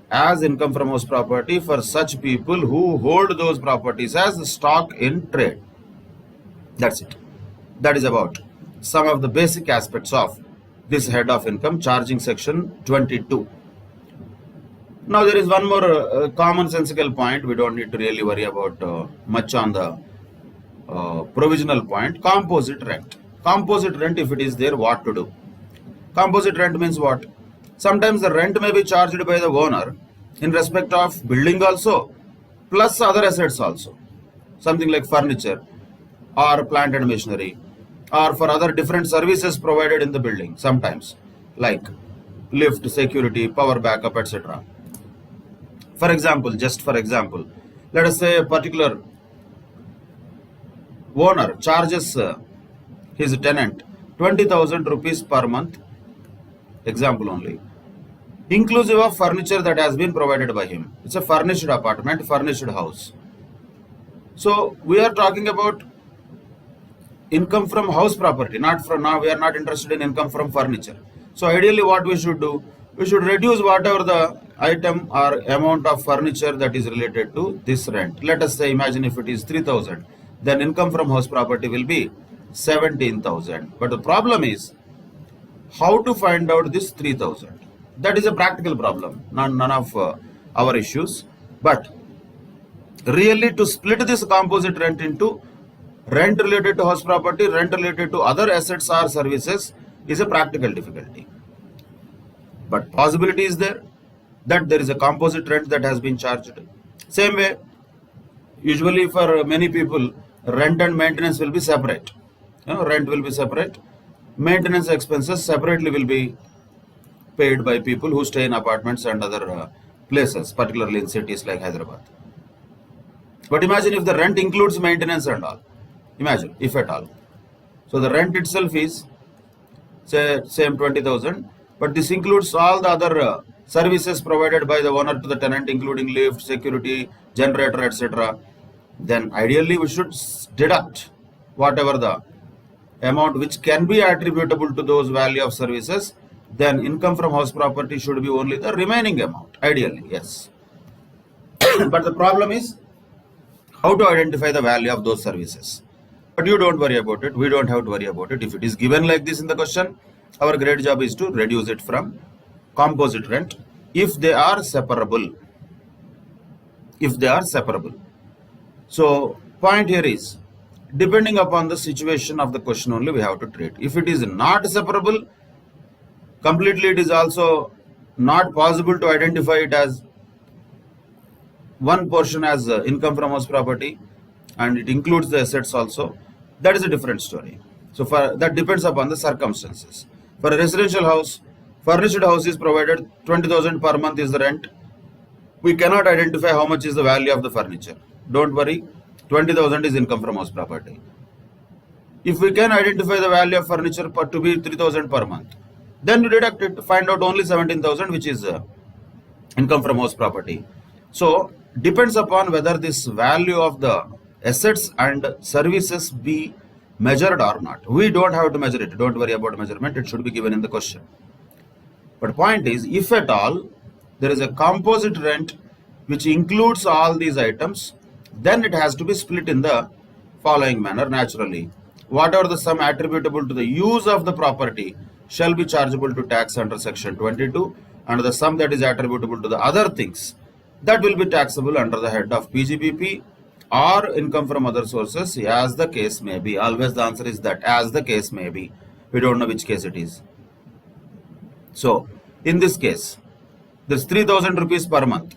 [SPEAKER 1] as income from house property for such people who hold those properties as stock in trade. That's it. That is about some of the basic aspects of this head of income charging section 22. Now there is one more commonsensical point. We don't need to really worry about much on the provisional point. Composite rent. Composite rent, if it is there, what to do? Composite rent means what? Sometimes the rent may be charged by the owner in respect of building also, plus other assets also. Something like furniture or plant and machinery, or for other different services provided in the building sometimes, like lift, security, power backup, etc. For example, just for example, let us say a particular owner charges his tenant 20,000 rupees per month, example only, inclusive of furniture that has been provided by him. It's a furnished apartment, furnished house. So we are talking about income from house property, not from, now we are not interested in income from furniture. So ideally what we should do, we should reduce whatever the item or amount of furniture that is related to this rent. Let us say, imagine if it is 3,000, then income from house property will be 17,000. But the problem is how to find out this 3,000. That is a practical problem, none of our issues. But really to split this composite rent into rent related to house property, rent related to other assets or services is a practical difficulty. But possibility is there that there is a composite rent that has been charged. Same way, usually for many people, rent and maintenance will be separate. Rent will be separate. Maintenance expenses separately will be paid by people who stay in apartments and other places, particularly in cities like Hyderabad. But imagine if the rent includes maintenance and all. Imagine, if at all. So the rent itself is, say, same 20,000, but this includes all the other services provided by the owner to the tenant, including lift, security, generator, etc. Then ideally we should deduct whatever the amount which can be attributable to those value of services. Then income from house property should be only the remaining amount, ideally, yes. But the problem is how to identify the value of those services. But you don't worry about it. We don't have to worry about it. If it is given like this in the question, our great job is to reduce it from composite rent if they are separable. If they are separable. So point here is, depending upon the situation of the question only we have to treat. If it is not separable, completely it is also not possible to identify it as one portion as income from house property and it includes the assets also, that is a different story. So for that depends upon the circumstances. For a residential house, furnished house is provided, 20,000 per month is the rent. We cannot identify how much is the value of the furniture. Don't worry, 20,000 is income from house property. If we can identify the value of furniture to be 3,000 per month, then we deduct it to find out only 17,000 which is income from house property. So depends upon whether this value of the assets and services be measured or not. We don't have to measure it. Don't worry about measurement. It should be given in the question. But point is, if at all there is a composite rent which includes all these items, then it has to be split in the following manner naturally. Whatever the sum attributable to the use of the property shall be chargeable to tax under section 22, and the sum that is attributable to the other things that will be taxable under the head of PGBP or income from other sources, as the case may be. Always the answer is that, as the case may be. We don't know which case it is. So in this case, this 3,000 rupees per month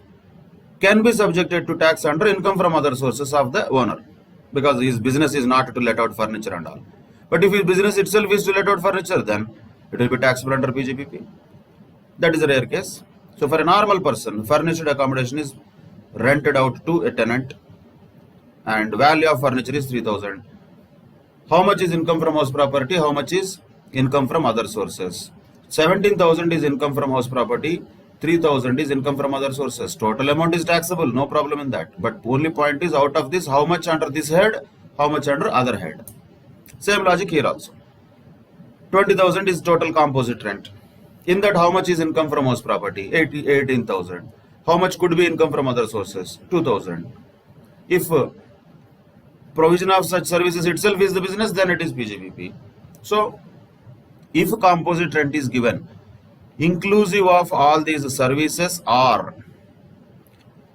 [SPEAKER 1] can be subjected to tax under income from other sources of the owner, because his business is not to let out furniture and all. But if his business itself is to let out furniture, then it will be taxable under PGBP. That is a rare case. So for a normal person, furnished accommodation is rented out to a tenant and value of furniture is 3,000. How much is income from house property? How much is income from other sources? 17,000 is income from house property. 3,000 is income from other sources. Total amount is taxable, no problem in that. But only point is, out of this, how much under this head, how much under other head. Same logic here also. 20,000 is total composite rent. In that, how much is income from house property? 18,000. How much could be income from other sources? 2,000. If provision of such services itself is the business, then it is PGBP. So, if composite rent is given, inclusive of all these services or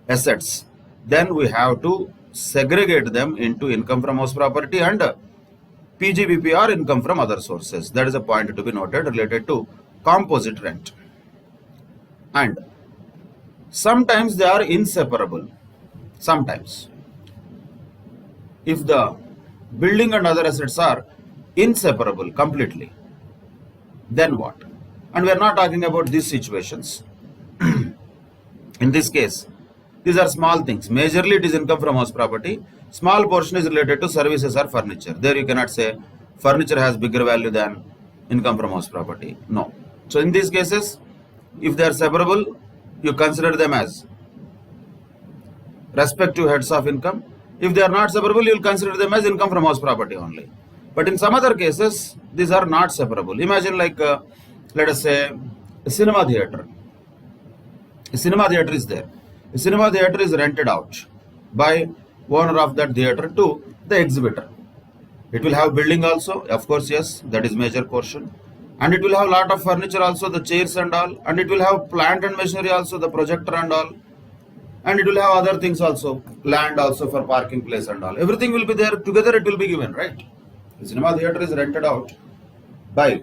[SPEAKER 1] assets, then we have to segregate them into income from house property and PGBP or income from other sources. That is a point to be noted related to composite rent. And sometimes they are inseparable. Sometimes. If the building and other assets are inseparable completely, then what? And we are not talking about these situations. In this case, these are small things. Majorly it is income from house property. Small portion is related to services or furniture. There you cannot say furniture has bigger value than income from house property. No. So in these cases, if they are separable, you consider them as respective heads of income. If they are not separable, you will consider them as income from house property only. But in some other cases, these are not separable. Imagine like, let us say, a cinema theatre. A cinema theatre is there. A cinema theatre is rented out by owner of that theatre to the exhibitor. It will have building also, of course, yes, that is major portion. And it will have lot of furniture also, the chairs and all. And it will have plant and machinery also, the projector and all. And it will have other things also, land also for parking place and all. Everything will be there, together it will be given, right? The cinema theatre is rented out by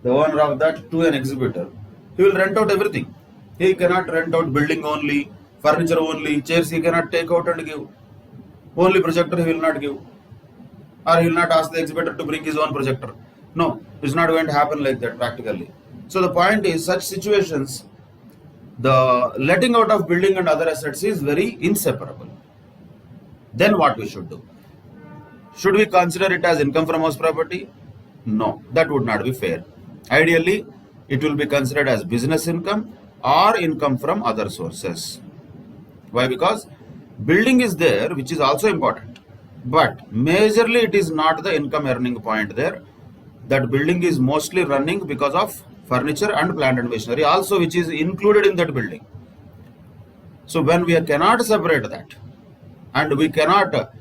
[SPEAKER 1] the owner of that to an exhibitor. He will rent out everything. He cannot rent out building only, furniture only, chairs he cannot take out and give. Only projector he will not give. Or he will not ask the exhibitor to bring his own projector. No, it's not going to happen like that practically. So the point is, such situations, the letting out of building and other assets is very inseparable. Then what we should do? Should we consider it as income from house property? No, that would not be fair. Ideally, it will be considered as business income or income from other sources. Why? Because building is there, which is also important. But majorly it is not the income earning point there. That building is mostly running because of furniture and plant and machinery also, which is included in that building. So when we cannot separate that and we cannot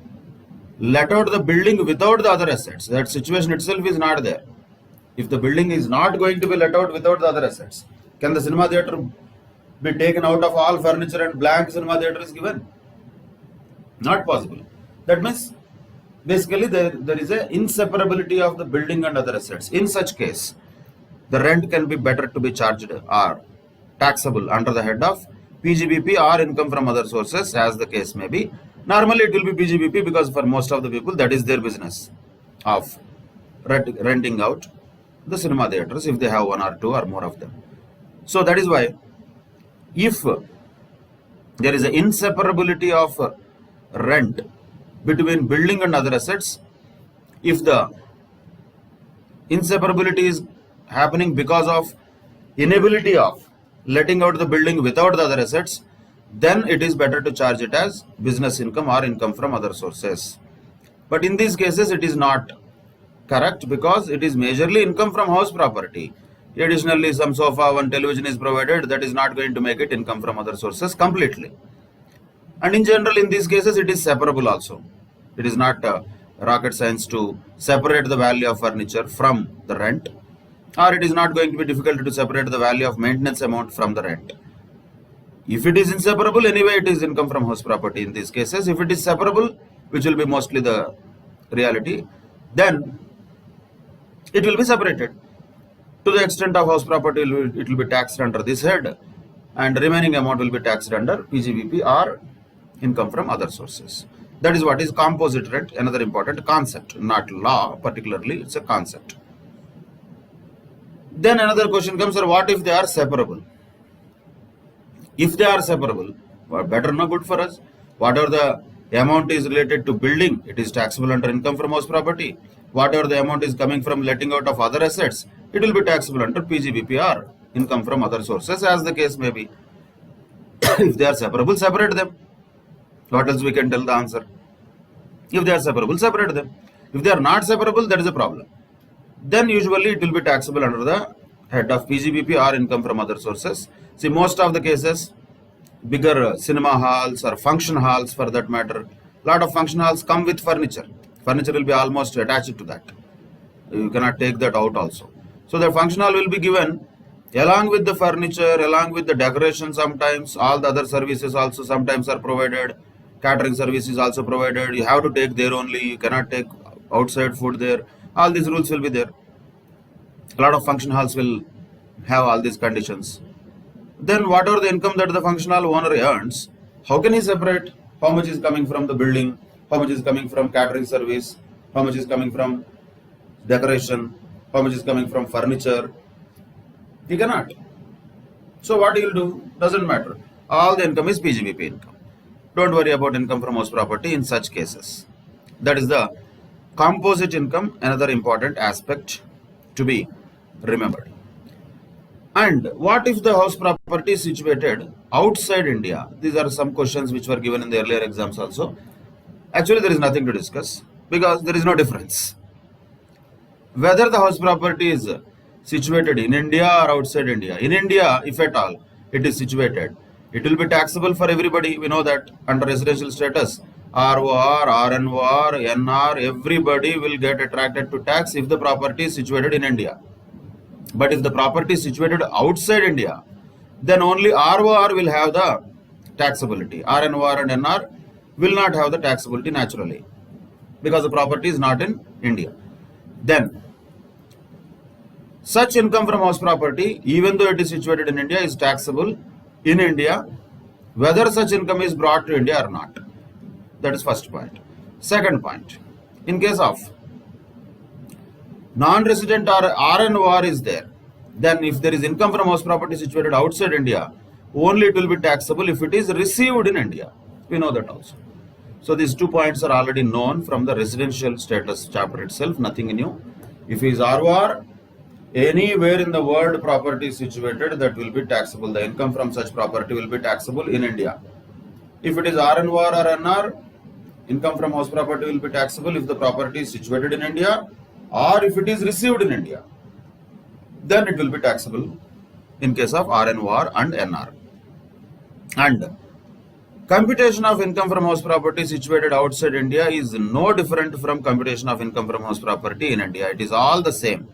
[SPEAKER 1] let out the building without the other assets, that situation itself is not there. If the building is not going to be let out without the other assets, can the cinema theatre be taken out of all furniture and blank cinema theatre is given? Not possible. That means basically there is a inseparability of the building and other assets. In such case, the rent can be better to be charged or taxable under the head of PGBP or income from other sources, as the case may be. Normally it will be PGBP because for most of the people that is their business of renting out the cinema theatres if they have one or two or more of them. So that is why if there is an inseparability of rent between building and other assets, if the inseparability is happening because of inability of letting out the building without the other assets, then it is better to charge it as business income or income from other sources. But in these cases it is not correct because it is majorly income from house property. Additionally, some sofa, one television is provided, that is not going to make it income from other sources completely. And in general, in these cases, it is separable also. It is not rocket science to separate the value of furniture from the rent, or it is not going to be difficult to separate the value of maintenance amount from the rent. If it is inseparable, anyway, it is income from house property in these cases. If it is separable, which will be mostly the reality, then it will be separated. To the extent of house property, it will be taxed under this head, and the remaining amount will be taxed under PGBP or income from other sources. That is what is composite rent, another important concept, not law particularly, it's a concept. Then another question comes, or what if they are separable? If they are separable, better no good for us. Whatever the amount is related to building, it is taxable under income from house property. Whatever the amount is coming from letting out of other assets, it will be taxable under PGBP or income from other sources, as the case may be. If they are separable, separate them. What else we can tell the answer? If they are separable, separate them. If they are not separable, that is a problem. Then usually it will be taxable under the head of PGBP or income from other sources. See, most of the cases, bigger cinema halls or function halls for that matter, lot of function halls come with furniture. Furniture will be almost attached to that. You cannot take that out also. So the function hall will be given along with the furniture, along with the decoration sometimes. All the other services also sometimes are provided. Catering service is also provided. You have to take there only. You cannot take outside food there. All these rules will be there. A lot of function halls will have all these conditions. Then whatever the income that the function hall owner earns, how can he separate how much is coming from the building, how much is coming from catering service, how much is coming from decoration, how much is coming from furniture? He cannot. So what he will do doesn't matter. All the income is PGBP income. Don't worry about income from house property in such cases. That is the composite income, another important aspect to be remembered. And what if the house property is situated outside India? These are some questions which were given in the earlier exams also. Actually, there is nothing to discuss because there is no difference. Whether the house property is situated in India or outside India. In India, if at all it is situated, it will be taxable for everybody. We know that under residential status, ROR, RNOR, NR, everybody will get attracted to tax if the property is situated in India. But if the property is situated outside India, then only ROR will have the taxability. RNOR and NR will not have the taxability naturally because the property is not in India. Then, such income from house property, even though it is situated in India, is taxable in India, whether such income is brought to India or not. That is first point. Second point, in case of non-resident or RNOR is there, then if there is income from house property situated outside India, only it will be taxable if it is received in India. We know that also. So these 2 points are already known from the residential status chapter itself, nothing new. If it is ROR, anywhere in the world property is situated, that will be taxable. The income from such property will be taxable in India. If it is RNOR or NR, income from house property will be taxable if the property is situated in India or if it is received in India. Then it will be taxable in case of RNOR and NR. And computation of income from house property situated outside India is no different from computation of income from house property in India. It is all the same.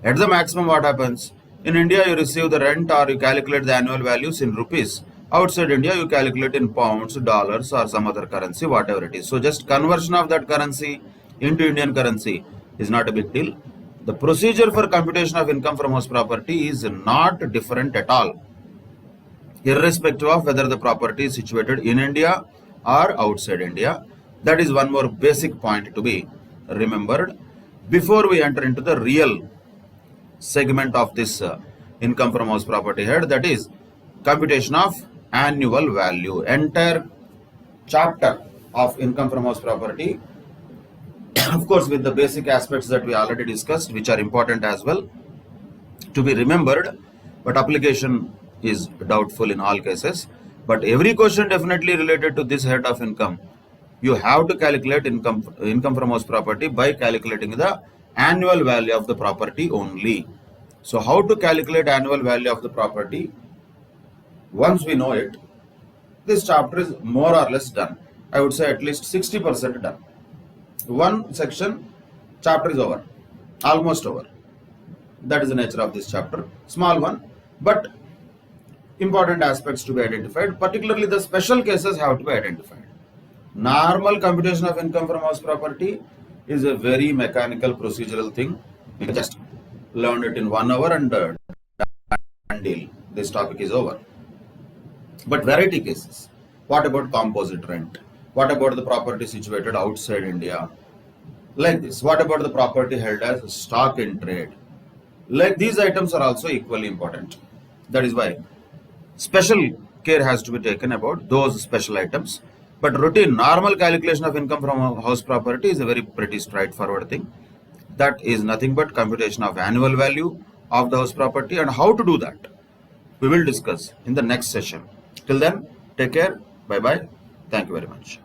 [SPEAKER 1] At the maximum, what happens? In India, you receive the rent or you calculate the annual values in rupees. Outside India, you calculate in pounds, dollars or some other currency, whatever it is. So just conversion of that currency into Indian currency is not a big deal. The procedure for computation of income from house property is not different at all, irrespective of whether the property is situated in India or outside India. That is one more basic point to be remembered before we enter into the real segment of this income from house property head, that is computation of annual value. Entire chapter of income from house property, of course with the basic aspects that we already discussed, which are important as well to be remembered, but application is doubtful in all cases. But every question definitely related to this head of income, you have to calculate income from house property by calculating the annual value of the property only. So how to calculate annual value of the property? Once we know it, this chapter is more or less done. I would say at least 60% done. One section, chapter is over, almost over. That is the nature of this chapter. Small one, but important aspects to be identified. Particularly the special cases have to be identified. Normal computation of income from house property is a very mechanical procedural thing. You can just learn it in 1 hour and deal. This topic is over. But variety cases. What about composite rent? What about the property situated outside India? Like this. What about the property held as stock in trade? Like these items are also equally important. That is why special care has to be taken about those special items. But routine, normal calculation of income from a house property is a very pretty straightforward thing. That is nothing but computation of annual value of the house property, and how to do that we will discuss in the next session. Till then, take care. Bye bye. Thank you very much.